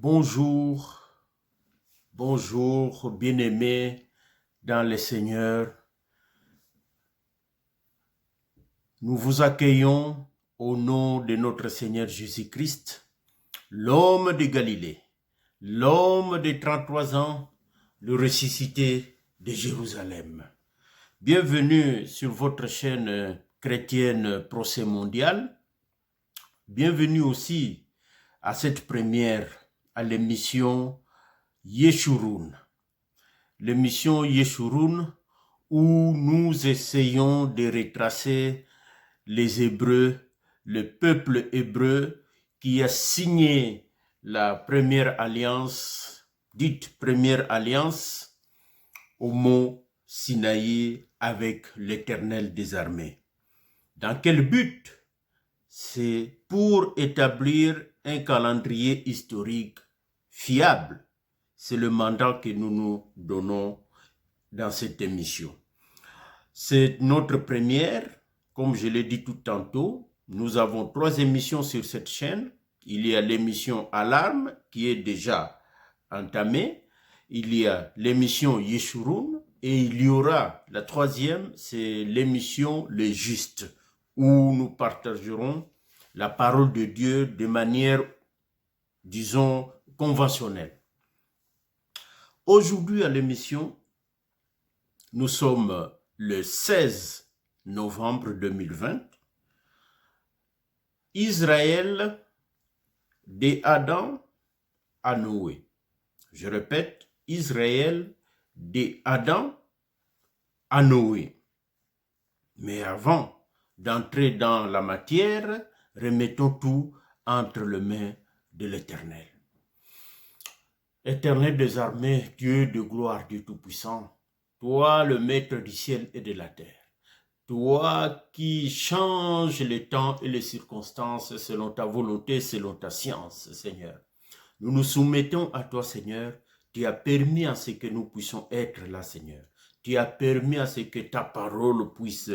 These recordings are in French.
Bonjour, bonjour, bien-aimés dans le Seigneur. Nous vous accueillons au nom de notre Seigneur Jésus-Christ, l'homme de Galilée, l'homme de 33 ans, le ressuscité de Jérusalem. Bienvenue sur votre chaîne chrétienne Procès Mondial. Bienvenue aussi à cette première à l'émission Yeshurun. L'émission Yeshurun où nous essayons de retracer les Hébreux, le peuple hébreu qui a signé la première alliance, dite première alliance, au mont Sinaï avec l'Éternel des armées. Dans quel but? C'est pour établir un calendrier historique fiable. C'est le mandat que nous nous donnons dans cette émission. C'est notre première, comme je l'ai dit tout tantôt. Nous avons 3 émissions sur cette chaîne. Il y a l'émission Alarme qui est déjà entamée. Il y a l'émission Yeshurun et il y aura la 3e, c'est l'émission Le Juste, où nous partagerons la parole de Dieu de manière, disons, conventionnelle. Aujourd'hui à l'émission, nous sommes le 16 novembre 2020. Israël de Adam à Noé. Je répète, Israël de Adam à Noé. Mais avant d'entrer dans la matière, remettons tout entre les mains de l'Éternel. Éternel des armées, Dieu de gloire, Dieu tout-puissant, toi le maître du ciel et de la terre, toi qui changes les temps et les circonstances selon ta volonté, selon ta science, Seigneur. Nous nous soumettons à toi, Seigneur. Tu as permis à ce que nous puissions être là, Seigneur. Tu as permis à ce que ta parole puisse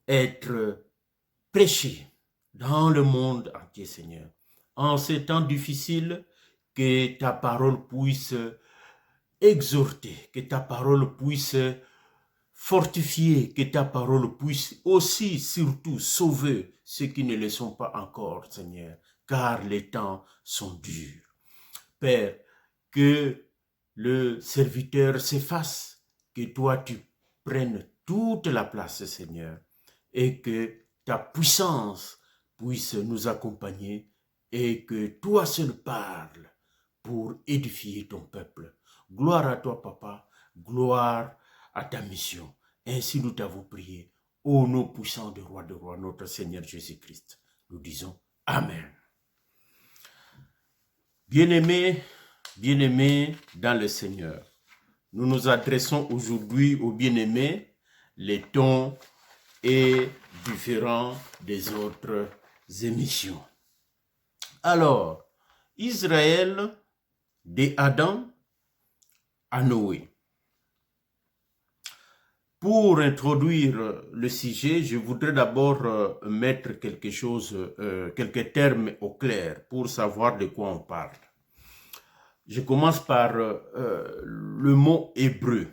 être prêchée dans le monde entier, Seigneur. En ces temps difficiles, que ta parole puisse exhorter, que ta parole puisse fortifier, que ta parole puisse aussi, surtout, sauver ceux qui ne le sont pas encore, Seigneur, car les temps sont durs. Père, que le serviteur s'efface, que toi tu prennes toute la place, Seigneur, et que ta puissance puisse nous accompagner et que toi seul parles pour édifier ton peuple. Gloire à toi, Papa, gloire à ta mission. Ainsi nous t'avons prié, au nom puissant de roi, notre Seigneur Jésus-Christ. Nous disons Amen. Bien-aimés dans le Seigneur, nous nous adressons aujourd'hui aux bien-aimés. Les tons est différent des autres émissions. Alors, Israël de Adam à Noé. Pour introduire le sujet, je voudrais d'abord mettre quelques termes au clair pour savoir de quoi on parle. Je commence par le mot hébreu.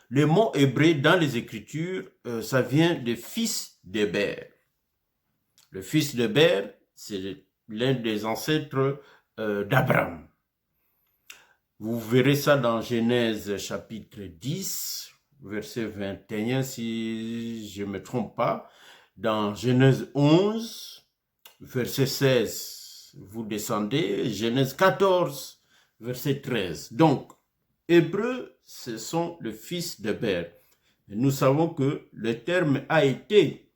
Le mot hébreu dans les Écritures, ça vient de fils d'Héber. Le fils d'Héber, c'est l'un des ancêtres d'Abraham. Vous verrez ça dans Genèse chapitre 10, verset 21, si je ne me trompe pas. Dans Genèse 11, verset 16, vous descendez. Genèse 14, verset 13. Donc, hébreu, ce sont le fils d'Héber. Nous savons que le terme a été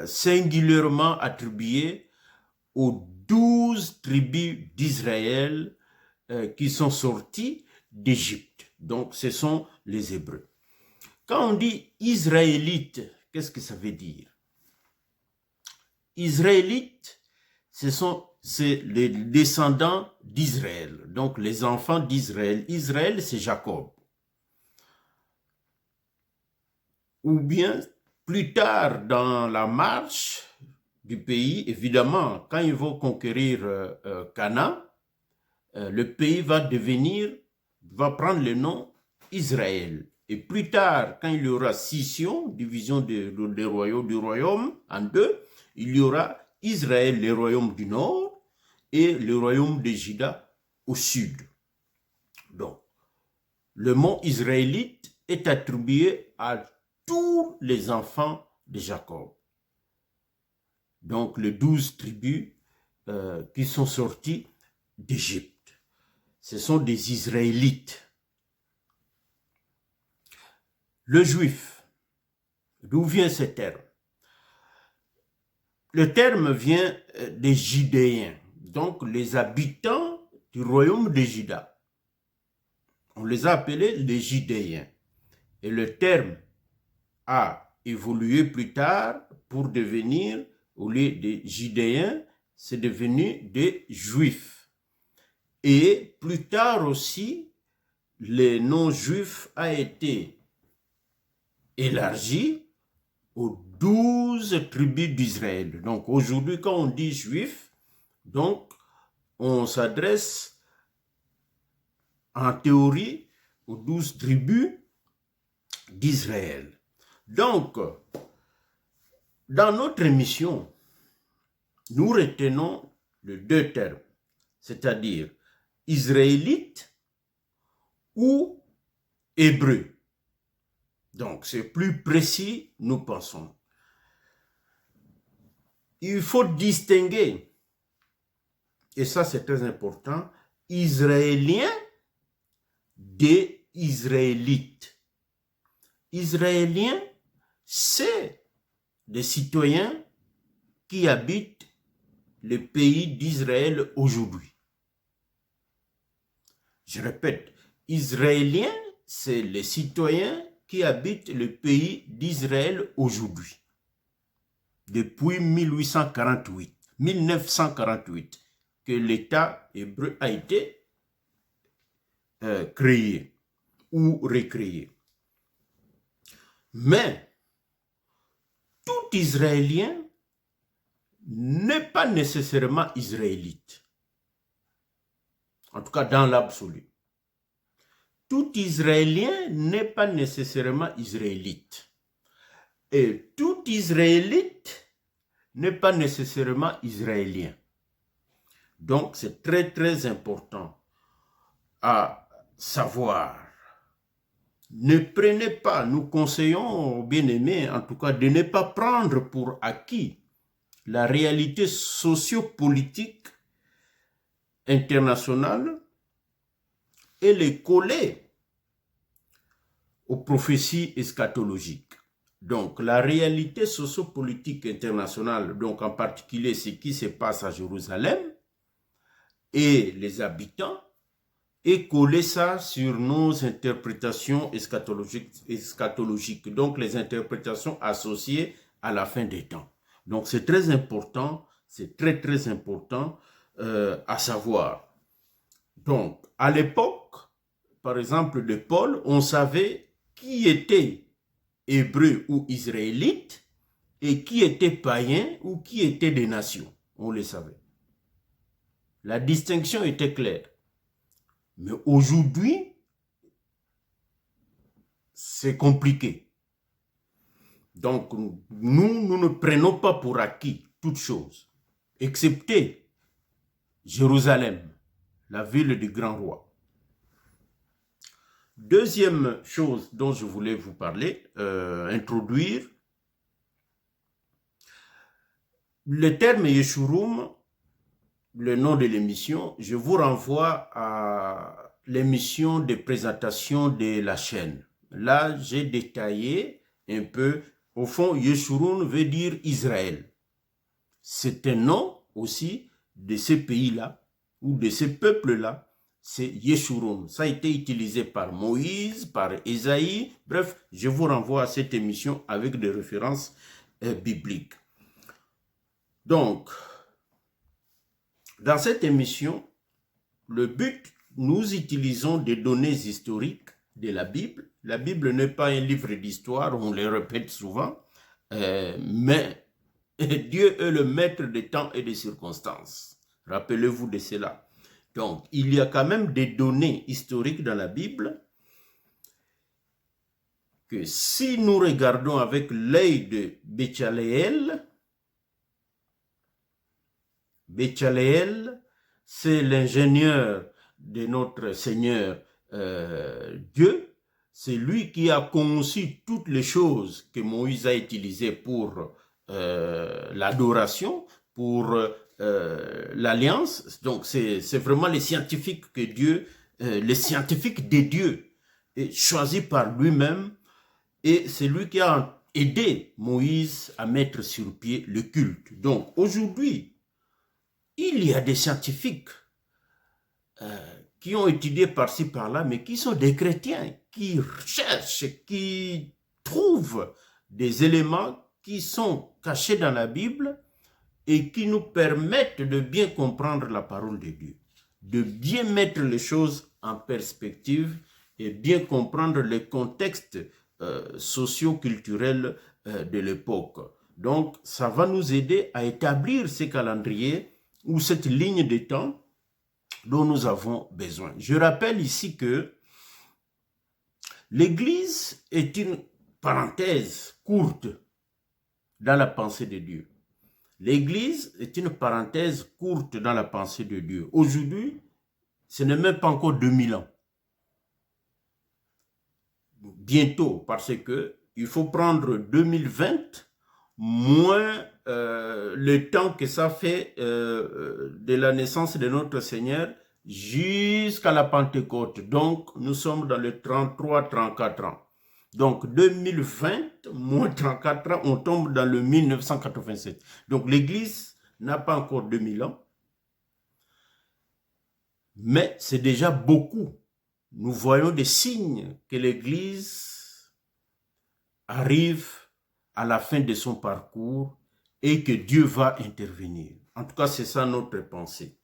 singulièrement attribué aux 12 tribus d'Israël qui sont sortis d'Égypte. Donc, ce sont les Hébreux. Quand on dit Israélite, qu'est-ce que ça veut dire? Israélites, c'est les descendants d'Israël, donc les enfants d'Israël. Israël, c'est Jacob. Ou bien, plus tard dans la marche du pays. Évidemment, quand ils vont conquérir Canaan, le pays va prendre le nom Israël. Et plus tard, quand il y aura scission, division du royaume en deux, il y aura Israël, le royaume du nord, et le royaume de Juda au sud. Donc, le mot israélite est attribué à tous les enfants de Jacob. Donc, les 12 tribus qui sont sorties d'Égypte. Ce sont des Israélites. Le juif, d'où vient ce terme? Le terme vient des Judéens, donc les habitants du royaume de Juda. On les a appelés les Judéens. Et le terme a évolué plus tard pour devenir, au lieu des Judéens, c'est devenu des Juifs. Et plus tard aussi, le nom juif a été élargi aux 12 tribus d'Israël. Donc aujourd'hui, quand on dit juif, donc on s'adresse en théorie aux 12 tribus d'Israël. Donc, dans notre émission, nous retenons les deux termes, c'est-à-dire israélite ou hébreu. Donc, c'est plus précis, nous pensons. Il faut distinguer, et ça c'est très important, Israéliens des Israélites. Israéliens, c'est des citoyens qui habitent le pays d'Israël aujourd'hui. Je répète, Israéliens, c'est les citoyens qui habitent le pays d'Israël aujourd'hui. Depuis 1948, que l'État hébreu a été créé ou recréé. Mais tout Israélien n'est pas nécessairement israélite. En tout cas, dans l'absolu. Tout Israélien n'est pas nécessairement israélite. Et tout Israélite n'est pas nécessairement israélien. Donc, c'est très, très important à savoir. Ne prenez pas, nous conseillons aux bien-aimés, en tout cas, de ne pas prendre pour acquis la réalité sociopolitique internationale et les coller aux prophéties eschatologiques. Donc, la réalité sociopolitique internationale, donc en particulier ce qui se passe à Jérusalem et les habitants, et coller ça sur nos interprétations eschatologiques, donc les interprétations associées à la fin des temps. Donc, c'est très important, c'est très, très important à savoir. Donc, à l'époque, par exemple, de Paul, on savait qui était hébreu ou israélite et qui était païen ou qui était des nations. On le savait. La distinction était claire. Mais aujourd'hui, c'est compliqué. Donc, nous ne prenons pas pour acquis toute chose, excepté Jérusalem, la ville du grand roi. Deuxième chose dont je voulais vous parler, introduire, le terme Yeshurun, le nom de l'émission, je vous renvoie à l'émission de présentation de la chaîne. Là, j'ai détaillé un peu. Au fond, Yeshurun veut dire Israël. C'est un nom aussi de ce pays-là ou de ce peuple-là. C'est Yeshurun. Ça a été utilisé par Moïse, par Ésaïe. Bref, je vous renvoie à cette émission avec des références bibliques. Donc, dans cette émission, le but, nous utilisons des données historiques de la Bible. La Bible n'est pas un livre d'histoire, on le répète souvent, mais Et Dieu est le maître des temps et des circonstances. Rappelez-vous de cela. Donc, il y a quand même des données historiques dans la Bible que si nous regardons avec l'œil de Béchaléel, c'est l'ingénieur de notre Seigneur Dieu. C'est lui qui a conçu toutes les choses que Moïse a utilisées pour l'adoration, pour l'alliance. Donc c'est vraiment les scientifiques que Dieu, les scientifiques des dieux, choisis par lui-même, et c'est lui qui a aidé Moïse à mettre sur pied le culte. Donc aujourd'hui, il y a des scientifiques qui ont étudié par-ci par-là, mais qui sont des chrétiens, qui cherchent, qui trouvent des éléments qui sont cachés dans la Bible et qui nous permettent de bien comprendre la parole de Dieu, de bien mettre les choses en perspective et bien comprendre les contextes socio-culturels de l'époque. Donc, ça va nous aider à établir ces calendriers ou cette ligne de temps dont nous avons besoin. Je rappelle ici que l'Église est une parenthèse courte dans la pensée de Dieu. L'Église est une parenthèse courte dans la pensée de Dieu. Aujourd'hui, ce n'est même pas encore 2000 ans. Bientôt, parce que il faut prendre 2020 moins le temps que ça fait de la naissance de notre Seigneur jusqu'à la Pentecôte. Donc, nous sommes dans les 33-34 ans. Donc, 2020 moins 34 ans, on tombe dans le 1987. Donc, l'Église n'a pas encore 2000 ans, mais c'est déjà beaucoup. Nous voyons des signes que l'Église arrive à la fin de son parcours et que Dieu va intervenir. En tout cas, c'est ça notre pensée.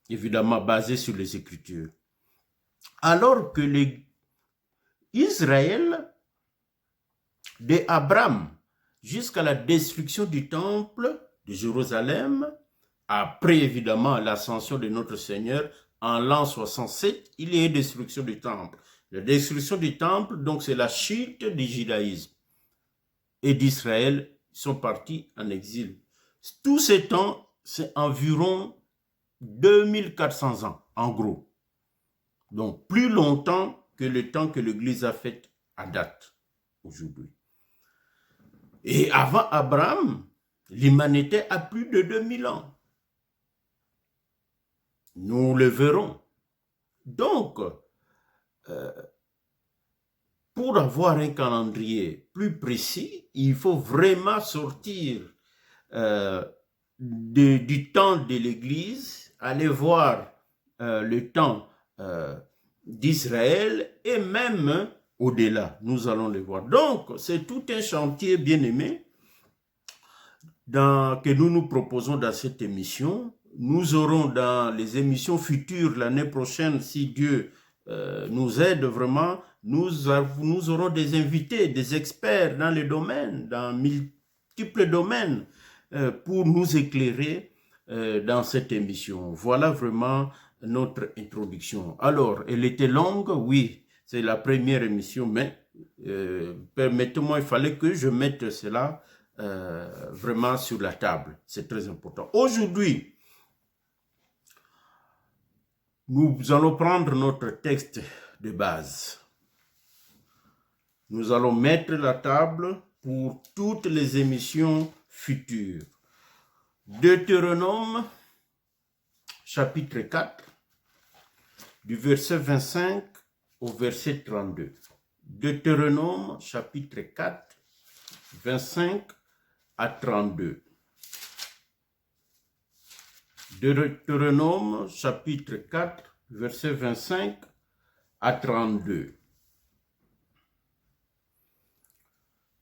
Évidemment, basée sur les Écritures. Alors que Israël, de Abraham jusqu'à la destruction du temple de Jérusalem, après évidemment l'ascension de notre Seigneur, en l'an 67, il y a eu destruction du temple. La destruction du temple, donc c'est la chute du judaïsme. Et d'Israël sont partis en exil. Tout ce temps, c'est environ 2400 ans, en gros. Donc, plus longtemps que le temps que l'Église a fait à date, aujourd'hui. Et avant Abraham, l'humanité a plus de 2000 ans. Nous le verrons. Donc, pour avoir un calendrier plus précis, il faut vraiment sortir du temps de l'Église, aller voir le temps d'Israël et même au-delà. Nous allons le voir. Donc, c'est tout un chantier bien-aimé que nous nous proposons dans cette émission. Nous aurons dans les émissions futures l'année prochaine, si Dieu nous aide vraiment, nous aurons des invités, des experts dans les domaines, dans multiples domaines, pour nous éclairer dans cette émission. Voilà vraiment notre introduction. Alors, elle était longue, oui, c'est la première émission, mais permettez-moi, il fallait que je mette cela vraiment sur la table. C'est très important. Aujourd'hui, nous allons prendre notre texte de base. Nous allons mettre la table pour toutes les émissions futures. Deutéronome, chapitre 4, du verset 25 au verset 32. Deutéronome, chapitre 4, 25 à 32. Deutéronome, chapitre 4, verset 25 à 32.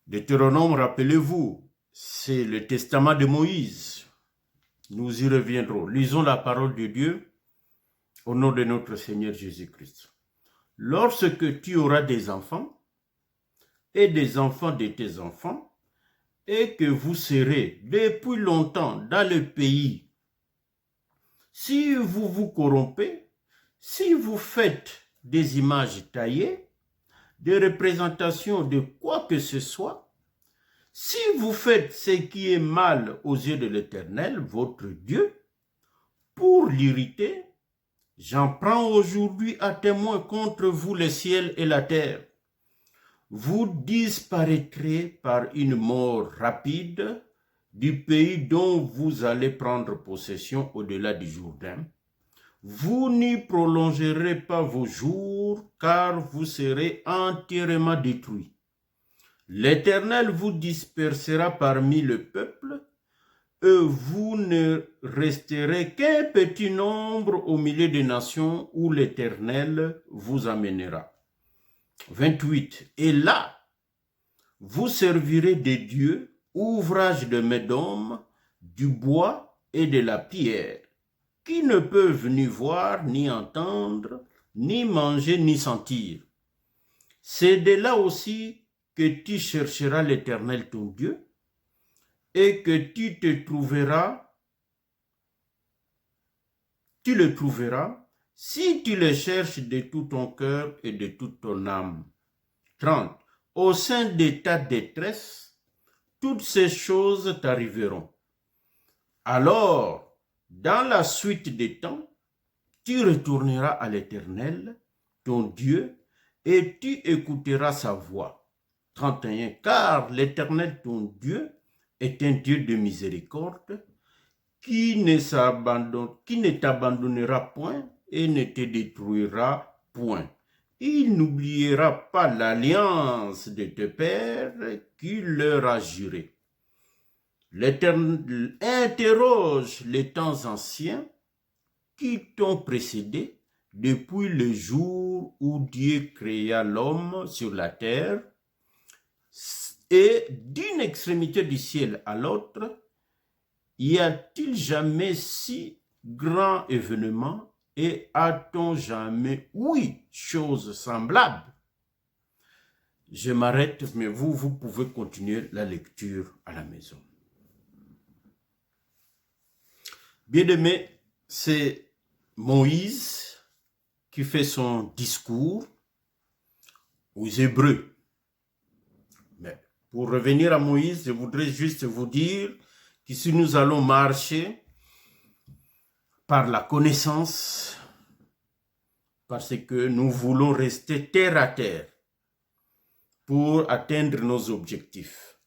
Deutéronome, rappelez-vous, c'est le testament de Moïse. Nous y reviendrons. Lisons la parole de Dieu au nom de notre Seigneur Jésus-Christ. Lorsque tu auras des enfants et des enfants de tes enfants, et que vous serez depuis longtemps dans le pays, si vous vous corrompez, si vous faites des images taillées, des représentations de quoi que ce soit, si vous faites ce qui est mal aux yeux de l'Éternel, votre Dieu, pour l'irriter, j'en prends aujourd'hui à témoin contre vous le ciel et la terre. Vous disparaîtrez par une mort rapide du pays dont vous allez prendre possession au-delà du Jourdain. Vous n'y prolongerez pas vos jours, car vous serez entièrement détruits. L'Éternel vous dispersera parmi le peuple, et vous ne resterez qu'un petit nombre au milieu des nations où l'Éternel vous amènera. 28. Et là, vous servirez des dieux, ouvrages de Médom, du bois et de la pierre, qui ne peuvent ni voir, ni entendre, ni manger, ni sentir. C'est de là aussi que tu chercheras l'Éternel ton Dieu, et que tu le trouveras si tu le cherches de tout ton cœur et de toute ton âme. 30. Au sein de ta détresse, toutes ces choses t'arriveront. Alors, dans la suite des temps, tu retourneras à l'Éternel, ton Dieu, et tu écouteras sa voix. 31. Car l'Éternel, ton Dieu, est un Dieu de miséricorde, qui ne t'abandonnera point et ne te détruira point. Il n'oubliera pas l'alliance de tes pères qu'il leur a juré. L'Éternel interroge les temps anciens qui t'ont précédé depuis le jour où Dieu créa l'homme sur la terre, et d'une extrémité du ciel à l'autre, y a-t-il jamais si grand événement et a-t-on jamais ouï chose semblable? Je m'arrête, mais vous pouvez continuer la lecture à la maison. Bien-aimés, c'est Moïse qui fait son discours aux Hébreux. Mais pour revenir à Moïse, je voudrais juste vous dire que si nous allons marcher par la connaissance, parce que nous voulons rester terre à terre pour atteindre nos objectifs.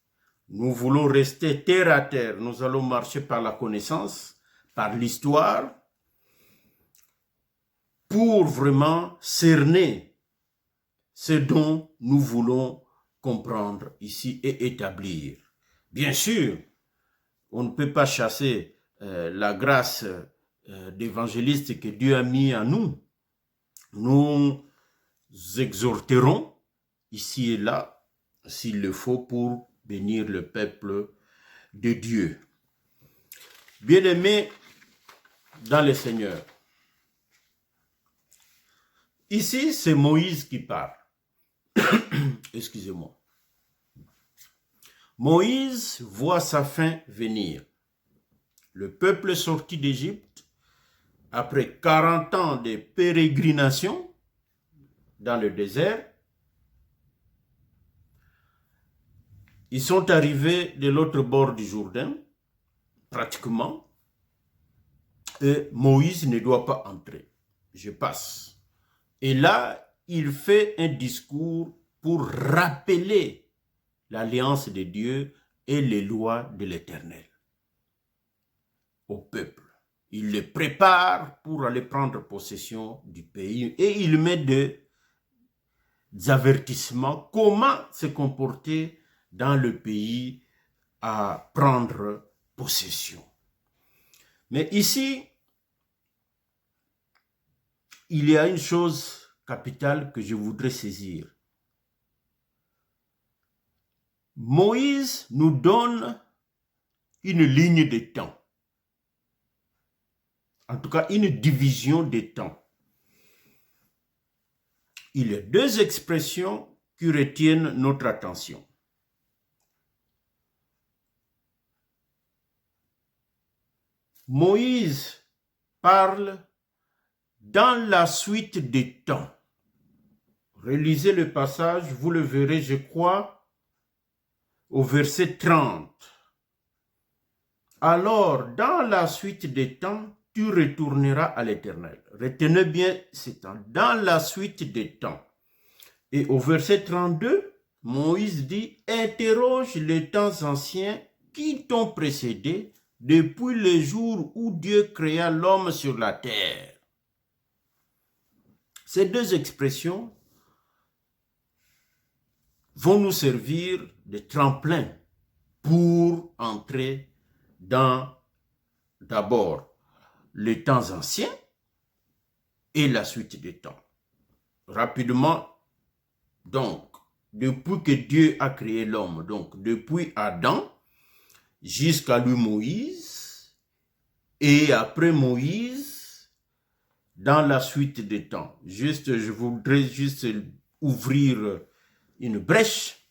Nous voulons rester terre à terre. Nous allons marcher par la connaissance, par l'histoire, pour vraiment cerner ce dont nous voulons comprendre ici et établir. Bien sûr, on ne peut pas chasser la grâce d'évangéliste que Dieu a mis en nous. Nous exhorterons ici et là, s'il le faut, pour bénir le peuple de Dieu. Bien-aimés dans le Seigneur, ici c'est Moïse qui parle. Excusez-moi. Moïse voit sa fin venir. Le peuple sorti d'Égypte, après 40 ans de pérégrination dans le désert, ils sont arrivés de l'autre bord du Jourdain, pratiquement, et Moïse ne doit pas entrer. Je passe. Et là, il fait un discours pour rappeler l'alliance de Dieu et les lois de l'Éternel au peuple. Il le prépare pour aller prendre possession du pays et il met des avertissements comment se comporter dans le pays à prendre possession. Mais ici, il y a une chose capitale que je voudrais saisir. Moïse nous donne une ligne de temps. En tout cas, une division des temps. Il y a deux expressions qui retiennent notre attention. Moïse parle dans la suite des temps. Relisez le passage, vous le verrez, je crois, au verset 30. Alors, dans la suite des temps, tu retourneras à l'Éternel. Retenez bien ces temps. Dans la suite des temps. Et au verset 32, Moïse dit, interroge les temps anciens qui t'ont précédé depuis le jour où Dieu créa l'homme sur la terre. Ces deux expressions vont nous servir de tremplin pour entrer dans d'abord les temps anciens et la suite des temps. Rapidement, donc, depuis que Dieu a créé l'homme, donc depuis Adam jusqu'à lui Moïse, et après Moïse, dans la suite des temps. Je voudrais juste ouvrir une brèche.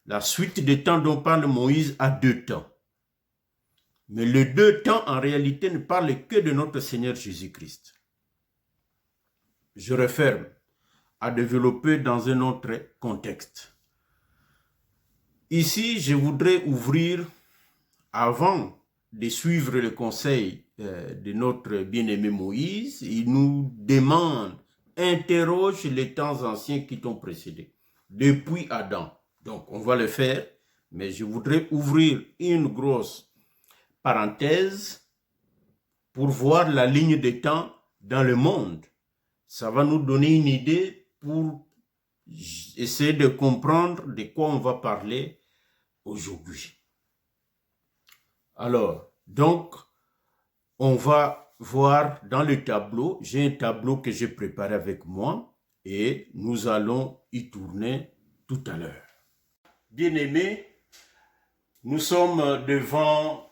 La suite des temps dont parle Moïse a deux temps. Mais les deux temps, en réalité, ne parlent que de notre Seigneur Jésus-Christ. Je referme à développer dans un autre contexte. Ici, je voudrais ouvrir, avant de suivre le conseil de notre bien-aimé Moïse, il nous demande, interroge les temps anciens qui t'ont précédé, depuis Adam. Donc, on va le faire, mais je voudrais ouvrir une grosse parenthèse pour voir la ligne des temps dans le monde. Ça va nous donner une idée pour essayer de comprendre de quoi on va parler aujourd'hui. Alors, donc, on va voir dans le tableau, j'ai un tableau que j'ai préparé avec moi et nous allons y tourner tout à l'heure. Bien-aimés, nous sommes devant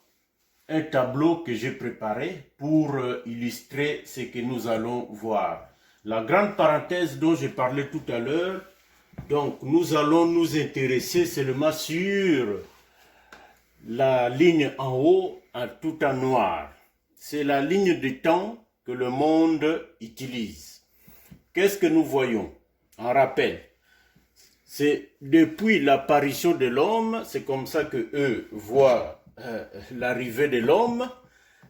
un tableau que j'ai préparé pour illustrer ce que nous allons voir. La grande parenthèse dont j'ai parlé tout à l'heure, donc nous allons nous intéresser seulement sur la ligne en haut, tout en noir. C'est la ligne de temps que le monde utilise. Qu'est-ce que nous voyons? En rappel, c'est depuis l'apparition de l'homme, c'est comme ça que eux voient l'arrivée de l'homme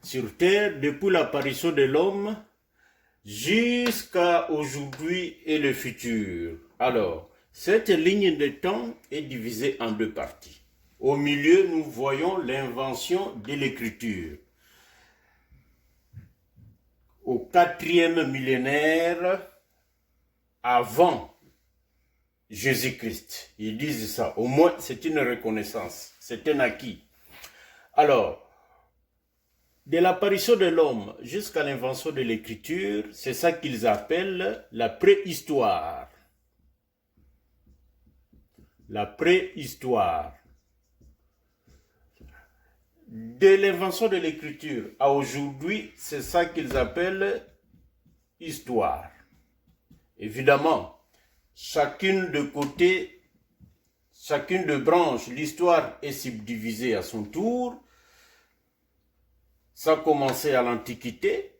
sur terre, depuis l'apparition de l'homme jusqu'à aujourd'hui et le futur. Alors, cette ligne de temps est divisée en deux parties. Au milieu, nous voyons l'invention de l'écriture. Au 4e millénaire avant Jésus-Christ. Ils disent ça. Au moins, c'est une reconnaissance. C'est un acquis. Alors, de l'apparition de l'homme jusqu'à l'invention de l'écriture, c'est ça qu'ils appellent la préhistoire. La préhistoire. De l'invention de l'écriture à aujourd'hui, c'est ça qu'ils appellent histoire. Évidemment, chacune de côté, chacune de branche, l'histoire est subdivisée à son tour. Ça a commencé à l'Antiquité,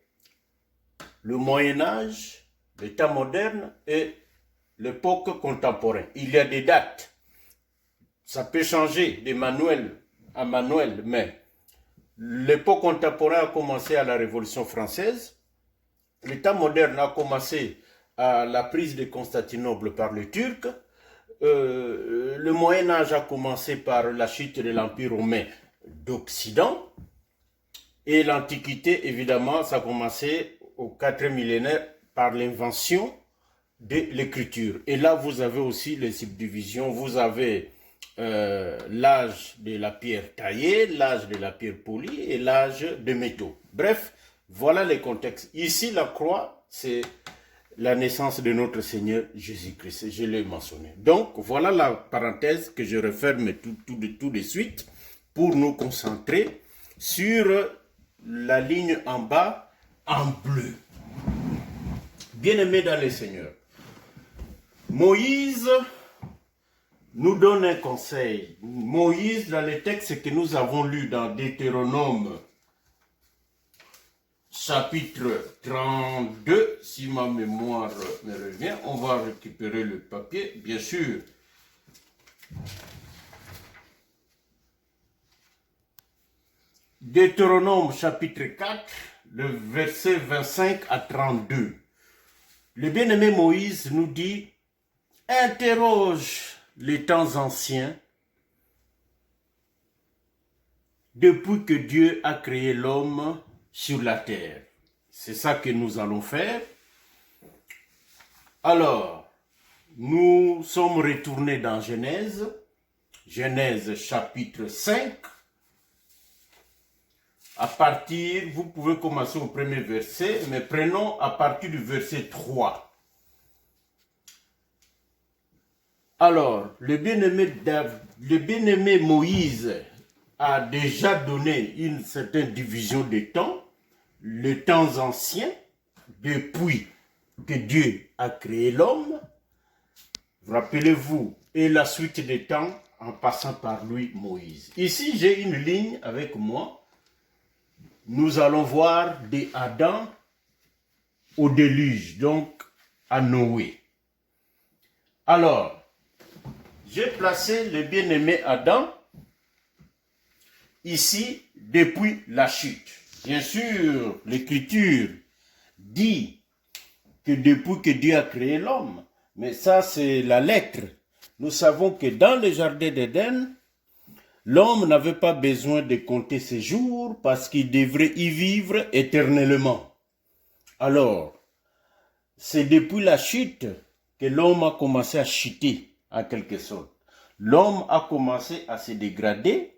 le Moyen-Âge, le temps moderne et l'époque contemporaine. Il y a des dates. Ça peut changer de manuel à manuel, mais l'époque contemporaine a commencé à la Révolution française. Le temps moderne a commencé à la prise de Constantinople par les Turcs. Le Moyen-Âge a commencé par la chute de l'Empire romain d'Occident. Et l'Antiquité, évidemment, ça a commencé au 4e millénaire par l'invention de l'écriture. Et là, vous avez aussi les subdivisions. Vous avez l'âge de la pierre taillée, l'âge de la pierre polie et l'âge des métaux. Bref, voilà les contextes. Ici, la croix, c'est la naissance de notre Seigneur Jésus-Christ. Je l'ai mentionné. Donc, voilà la parenthèse que je referme tout de suite pour nous concentrer sur la ligne en bas en bleu. Bien-aimés dans le Seigneur, Moïse nous donne un conseil. Moïse, dans les textes que nous avons lus dans Deutéronome chapitre 32, si ma mémoire me revient. On va récupérer le papier, bien sûr. Deutéronome chapitre 4, le verset 25 à 32. Le bien-aimé Moïse nous dit, interroge les temps anciens, depuis que Dieu a créé l'homme sur la terre. C'est ça que nous allons faire. Alors, nous sommes retournés dans Genèse, Genèse chapitre 5. À partir, vous pouvez commencer au premier verset, mais prenons à partir du verset 3. Alors, le bien-aimé Moïse a déjà donné une certaine division des temps, les temps anciens, depuis que Dieu a créé l'homme, rappelez-vous, et la suite des temps en passant par lui, Moïse. Ici, j'ai une ligne avec moi. Nous allons voir de Adam au déluge, donc à Noé. Alors, j'ai placé le bien-aimé Adam ici depuis la chute. Bien sûr, l'Écriture dit que depuis que Dieu a créé l'homme, mais ça c'est la lettre. Nous savons que dans le jardin d'Éden, l'homme n'avait pas besoin de compter ses jours parce qu'il devrait y vivre éternellement. Alors, c'est depuis la chute que l'homme a commencé à chuter, en quelque sorte. L'homme a commencé à se dégrader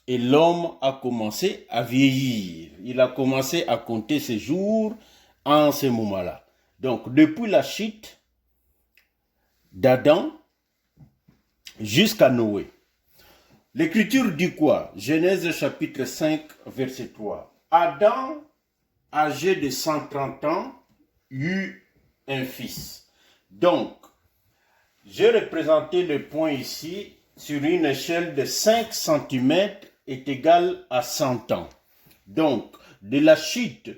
et l'homme a commencé à vieillir. Il a commencé à compter ses jours en ce moment-là. Donc, depuis la chute d'Adam jusqu'à Noé. L'Écriture dit quoi? Genèse chapitre 5, verset 3. Adam, âgé de 130 ans, eut un fils. Donc, j'ai représenté le point ici sur une échelle de 5 cm est égal à 100 ans. Donc, de la chute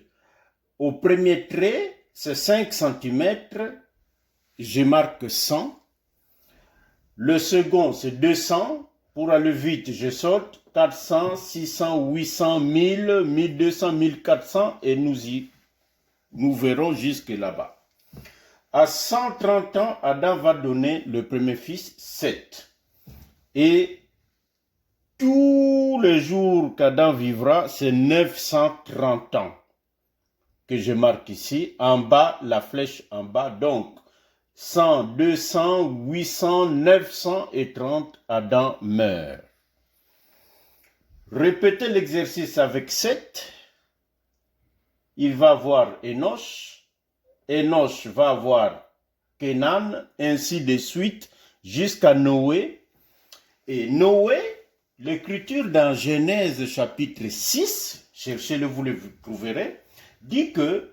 au premier trait, c'est 5 cm, je marque 100. Le second, c'est 200. Pour aller vite, je saute 400, 600, 800, 1000, 1200, 1400 et nous verrons jusque là-bas. À 130 ans, Adam va donner le premier fils, Seth. Et tous les jours qu'Adam vivra, c'est 930 ans que je marque ici. En bas, la flèche en bas. Donc, 100, 200, 800, 930, Adam meurt. Répétez l'exercice avec 7. Il va avoir Enoch. Enoch va avoir Kenan, ainsi de suite, jusqu'à Noé. Et Noé, l'Écriture dans Genèse chapitre 6, cherchez-le, vous le trouverez, dit que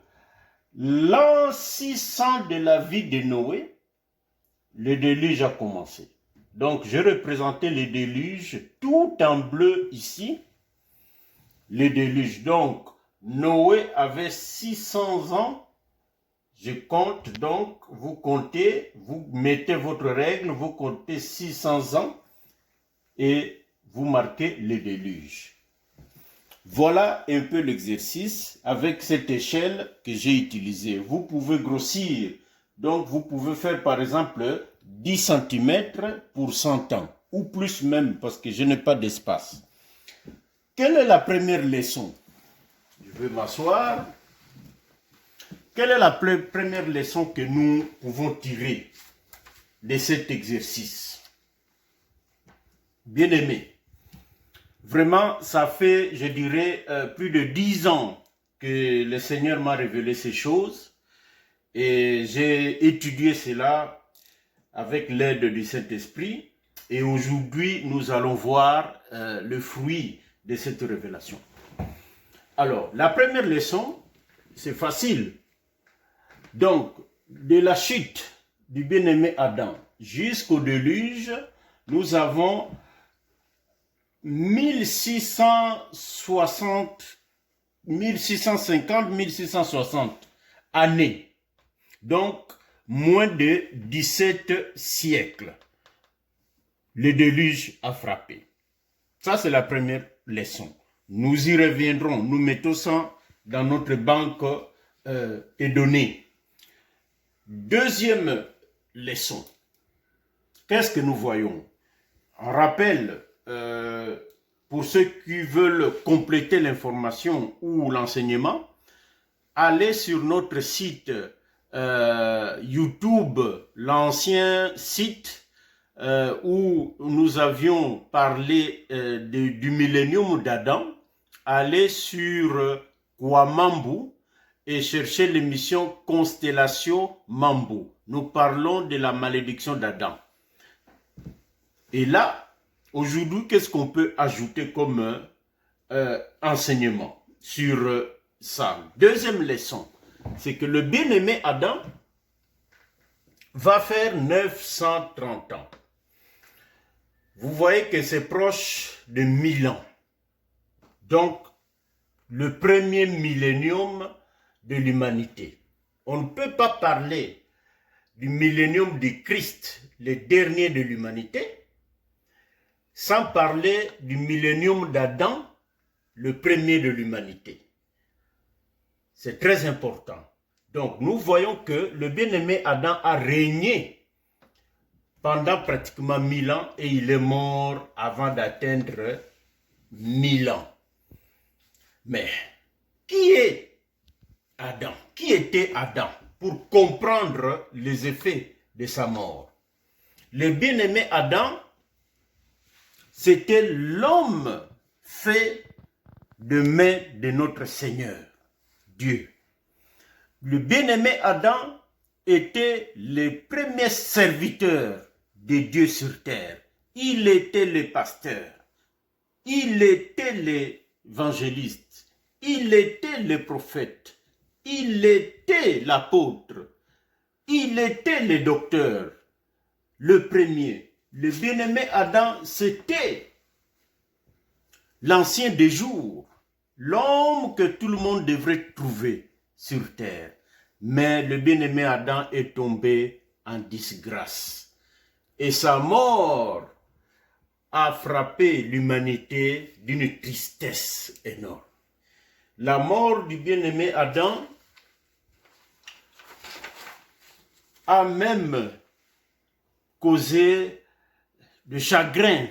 l'an 600 de la vie de Noé, le déluge a commencé. Donc, je représentais le déluge tout en bleu ici. Le déluge. Donc, Noé avait 600 ans. Je compte donc, vous comptez, vous mettez votre règle, vous comptez 600 ans et vous marquez le déluge. Voilà un peu l'exercice avec cette échelle que j'ai utilisée. Vous pouvez grossir. Donc, vous pouvez faire par exemple 10 cm pour 100 ans. Ou plus même parce que je n'ai pas d'espace. Quelle est la première leçon? Je vais m'asseoir. Quelle est la première leçon que nous pouvons tirer de cet exercice? Bien aimé. Vraiment, ça fait, je dirais, plus de 10 ans que le Seigneur m'a révélé ces choses et j'ai étudié cela avec l'aide du Saint-Esprit et aujourd'hui, nous allons voir le fruit de cette révélation. Alors, la première leçon, c'est facile. Donc, de la chute du bien-aimé Adam jusqu'au déluge, nous avons 1660 1650-1660 années. Donc, moins de 17 siècles. Le déluge a frappé. Ça, c'est la première leçon. Nous y reviendrons. Nous mettons ça dans notre banque des données. Deuxième leçon. Qu'est-ce que nous voyons? On rappelle, pour ceux qui veulent compléter l'information ou l'enseignement, allez sur notre site YouTube, l'ancien site où nous avions parlé du millénium d'Adam. Allez sur Kwamambu et cherchez l'émission Constellation Mambu. Nous parlons de la malédiction d'Adam. Et là, aujourd'hui, qu'est-ce qu'on peut ajouter comme enseignement sur ça? Deuxième leçon, c'est que le bien-aimé Adam va faire 930 ans. Vous voyez que c'est proche de 1000 ans. Donc, le premier millénium de l'humanité. On ne peut pas parler du millénium de Christ, le dernier de l'humanité, sans parler du millénium d'Adam, le premier de l'humanité. C'est très important. Donc, nous voyons que le bien-aimé Adam a régné pendant pratiquement 1000 ans et il est mort avant d'atteindre 1000 ans. Mais, qui est Adam? Qui était Adam? Pour comprendre les effets de sa mort. Le bien-aimé Adam, c'était l'homme fait de main de notre Seigneur, Dieu. Le bien-aimé Adam était le premier serviteur de Dieu sur terre. Il était le pasteur. Il était l'évangéliste. Il était le prophète. Il était l'apôtre. Il était le docteur. Le premier. Le bien-aimé Adam, c'était l'ancien des jours. L'homme que tout le monde devrait trouver sur terre. Mais le bien-aimé Adam est tombé en disgrâce. Et sa mort a frappé l'humanité d'une tristesse énorme. La mort du bien-aimé Adam a même causé de chagrin,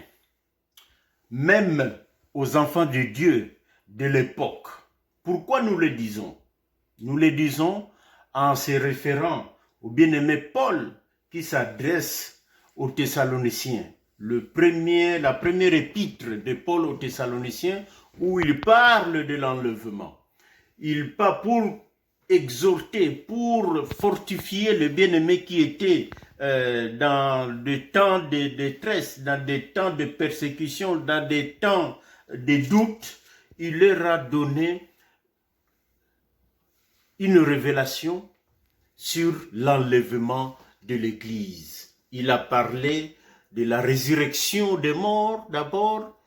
même aux enfants de Dieu de l'époque. Pourquoi nous le disons? Nous le disons en se référant au bien-aimé Paul qui s'adresse aux Thessaloniciens. La première épître de Paul aux Thessaloniciens où il parle de l'enlèvement. Il parle pour exhorter, pour fortifier le bien-aimé qui était dans des temps de détresse, dans des temps de persécution, dans des temps de doute. Il leur a donné une révélation sur l'enlèvement de l'Église. Il a parlé de la résurrection des morts d'abord,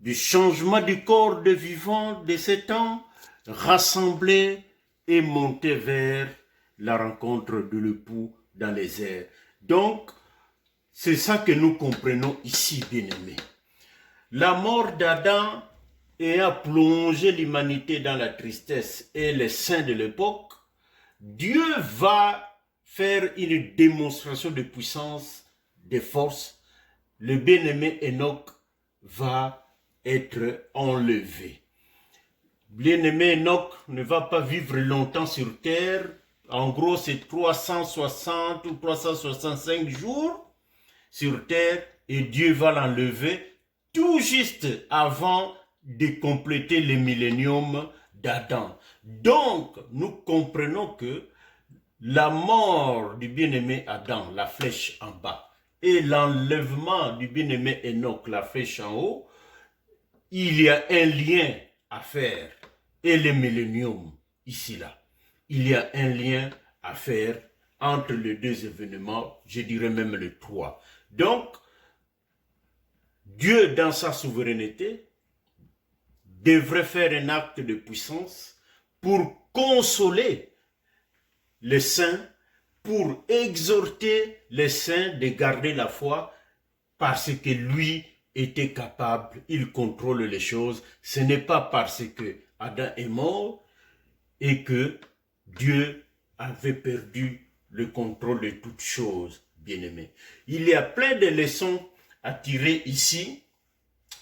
du changement du corps de vivant de ces temps, rassemblés et montés vers la rencontre de l'époux dans les airs. Donc, c'est ça que nous comprenons ici, bien-aimés. La mort d'Adam ayant plongé l'humanité dans la tristesse et les saints de l'époque, Dieu va faire une démonstration de puissance, de force. Le bien-aimé Enoch va être enlevé. Bien-aimé Enoch ne va pas vivre longtemps sur terre. En gros, c'est 360 ou 365 jours sur terre et Dieu va l'enlever tout juste avant de compléter le millénium d'Adam. Donc, nous comprenons que la mort du bien-aimé Adam, la flèche en bas, et l'enlèvement du bien-aimé Enoch, la flèche en haut, il y a un lien à faire. Et le millénium, ici-là, il y a un lien à faire entre les deux événements, je dirais même les trois. Donc, Dieu, dans sa souveraineté, devrait faire un acte de puissance pour consoler les saints, pour exhorter les saints de garder la foi, parce que lui était capable, il contrôle les choses. Ce n'est pas parce que Adam est mort et que Dieu avait perdu le contrôle de toutes choses, bien-aimés. Il y a plein de leçons à tirer ici,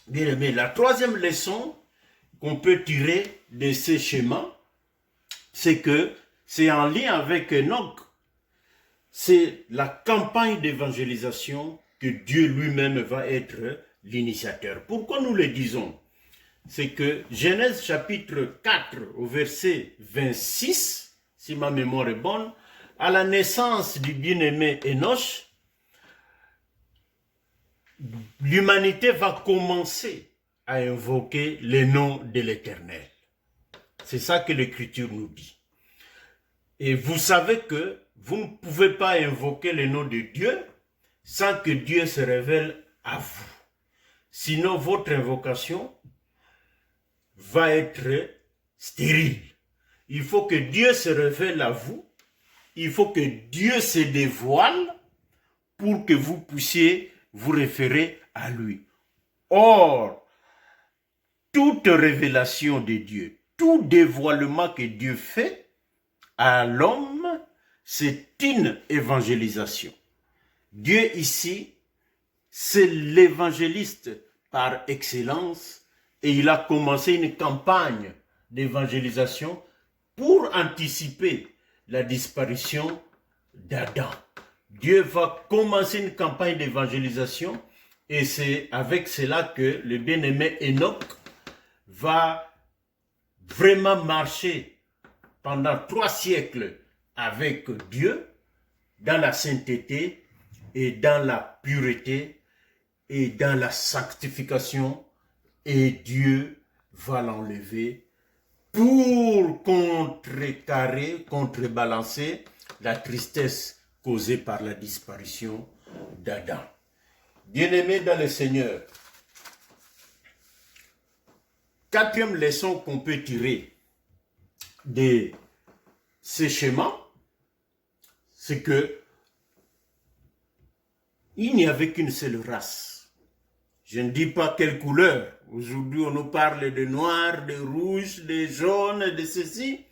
bien-aimés. La troisième leçon qu'on peut tirer de ces schémas, c'est que c'est en lien avec Enoch. C'est la campagne d'évangélisation que Dieu lui-même va être l'initiateur. Pourquoi nous le disons? C'est que Genèse chapitre 4 au verset 26, si ma mémoire est bonne, à la naissance du bien-aimé Enoch, l'humanité va commencer à invoquer le nom de l'Éternel. C'est ça que l'Écriture nous dit. Et vous savez que vous ne pouvez pas invoquer le nom de Dieu sans que Dieu se révèle à vous. Sinon, votre invocation va être stérile. Il faut que Dieu se révèle à vous. Il faut que Dieu se dévoile pour que vous puissiez vous référer à lui. Or, toute révélation de Dieu, tout dévoilement que Dieu fait à l'homme, c'est une évangélisation. Dieu ici, c'est l'évangéliste par excellence et il a commencé une campagne d'évangélisation pour anticiper la disparition d'Adam. Dieu va commencer une campagne d'évangélisation et c'est avec cela que le bien-aimé Enoch va vraiment marcher pendant 3 siècles avec Dieu dans la sainteté et dans la pureté et dans la sanctification, et Dieu va l'enlever pour contrecarrer, contrebalancer la tristesse causée par la disparition d'Adam. Bien-aimés dans le Seigneur, 4e leçon qu'on peut tirer de ces schémas, c'est que il n'y avait qu'une seule race. Je ne dis pas quelle couleur. Aujourd'hui, on nous parle de noir, de rouge, de jaune, de ceci.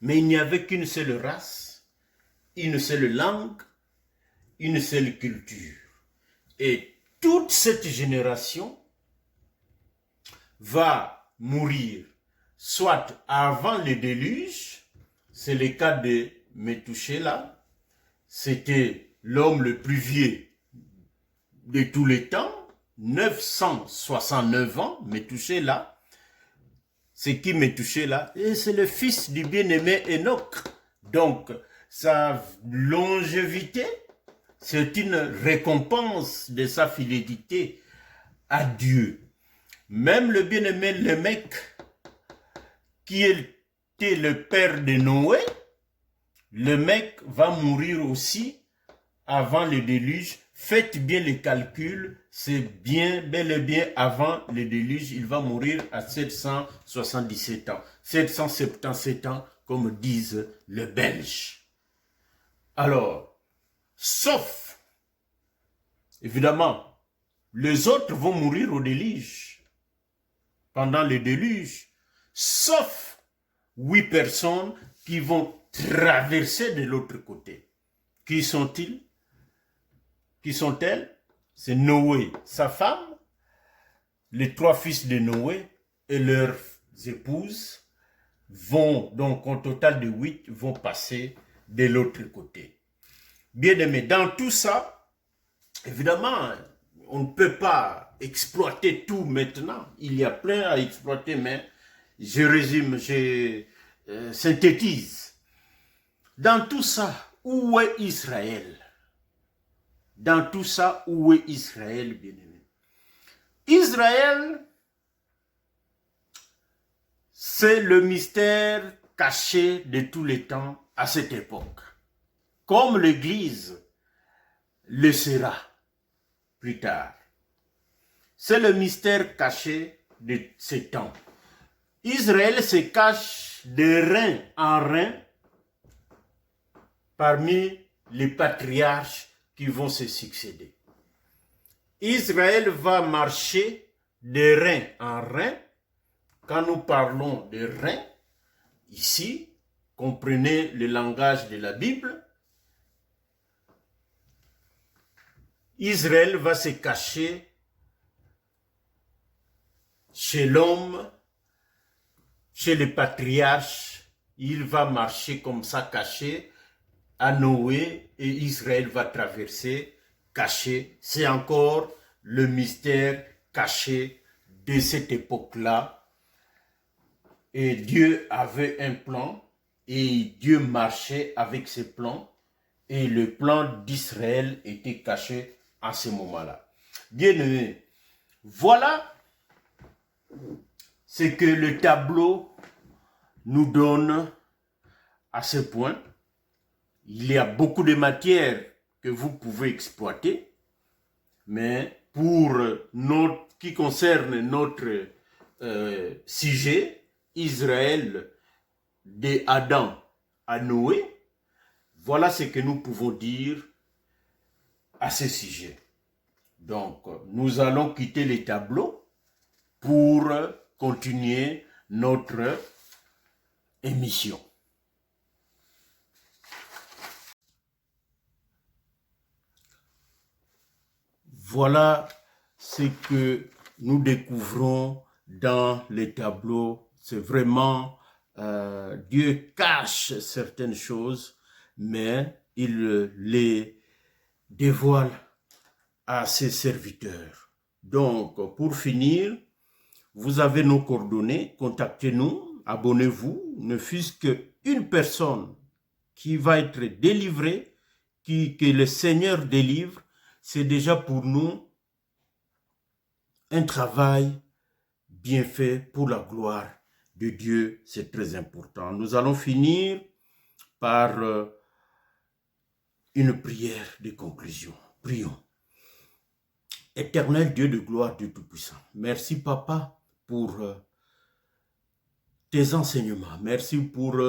Mais il n'y avait qu'une seule race, une seule langue, une seule culture. Et toute cette génération va mourir, soit avant le déluge, c'est le cas de Métouchéla, c'était l'homme le plus vieux de tous les temps, 969 ans, Métouchéla. C'est qui Métouchéla? Et c'est le fils du bien-aimé Enoch. Donc, sa longévité, c'est une récompense de sa fidélité à Dieu. Même le bien-aimé Lémec, qui était le père de Noé, Lémec va mourir aussi avant le déluge. Faites bien les calculs, c'est bien, bel et bien avant le déluge, il va mourir à 777 ans. 777 ans, comme disent les Belges. Alors, sauf, évidemment, les autres vont mourir au déluge, pendant le déluge, sauf 8 personnes qui vont traverser de l'autre côté. Qui sont-ils? Qui sont-elles? C'est Noé, sa femme, les 3 fils de Noé et leurs épouses vont, donc au total de 8, vont passer de l'autre côté. Bien aimé, dans tout ça, évidemment, on ne peut pas exploiter tout maintenant. Il y a plein à exploiter, mais je résume, je synthétise. Dans tout ça, où est Israël? Dans tout ça, où est Israël, bien-aimé? Israël, c'est le mystère caché de tous les temps à cette époque. Comme l'Église le sera plus tard. C'est le mystère caché de ces temps. Israël se cache de rein en rein parmi les patriarches qui vont se succéder. Israël va marcher de rein en rein. Quand nous parlons de rein, ici, comprenez le langage de la Bible, Israël va se cacher chez l'homme, chez les patriarches. Il va marcher comme ça, caché à Noé, et Israël va traverser caché. C'est encore le mystère caché de cette époque-là. Et Dieu avait un plan, et Dieu marchait avec ses plans, et le plan d'Israël était caché à ce moment-là. Bien-aimés, voilà ce que le tableau nous donne à ce point. Il y a beaucoup de matières que vous pouvez exploiter, mais pour qui concerne notre sujet, Israël, de Adam à Noé, voilà ce que nous pouvons dire à ce sujet. Donc, nous allons quitter les tableaux pour continuer notre émission. Voilà ce que nous découvrons dans les tableaux. C'est vraiment, Dieu cache certaines choses, mais il les dévoile à ses serviteurs. Donc, pour finir, vous avez nos coordonnées, contactez-nous, abonnez-vous, ne fût-ce qu'une personne qui va être délivrée, que le Seigneur délivre, c'est déjà pour nous un travail bien fait pour la gloire de Dieu. C'est très important. Nous allons finir par une prière de conclusion. Prions. Éternel Dieu de gloire, Dieu Tout-Puissant, merci Papa pour tes enseignements. Merci pour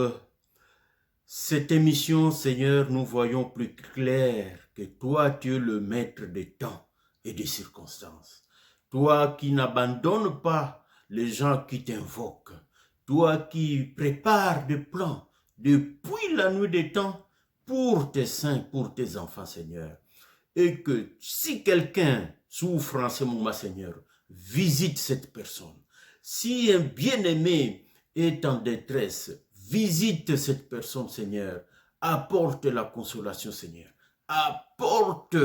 cette émission, Seigneur. Nous voyons plus clair que toi, tu es le maître des temps et des circonstances. Toi qui n'abandonnes pas les gens qui t'invoquent. Toi qui prépares des plans depuis la nuit des temps pour tes saints, pour tes enfants, Seigneur. Et que si quelqu'un souffre en ce moment, Seigneur, visite cette personne. Si un bien-aimé est en détresse, visite cette personne, Seigneur. Apporte la consolation, Seigneur. Apporte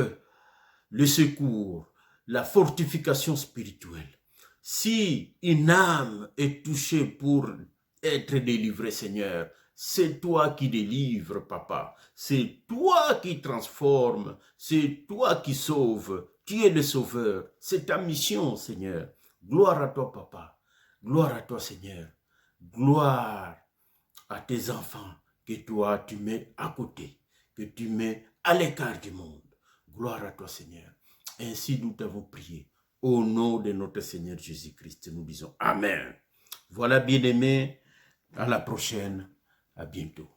le secours, la fortification spirituelle. Si une âme est touchée pour être délivrée, Seigneur, c'est toi qui délivres, Papa. C'est toi qui transformes. C'est toi qui sauves. Tu es le sauveur. C'est ta mission, Seigneur. Gloire à toi, Papa. Gloire à toi, Seigneur. Gloire à tes enfants que toi, tu mets à côté, que tu mets à l'écart du monde. Gloire à toi, Seigneur. Ainsi, nous t'avons prié. Au nom de notre Seigneur Jésus-Christ, nous disons Amen. Voilà, bien-aimés. À la prochaine. À bientôt.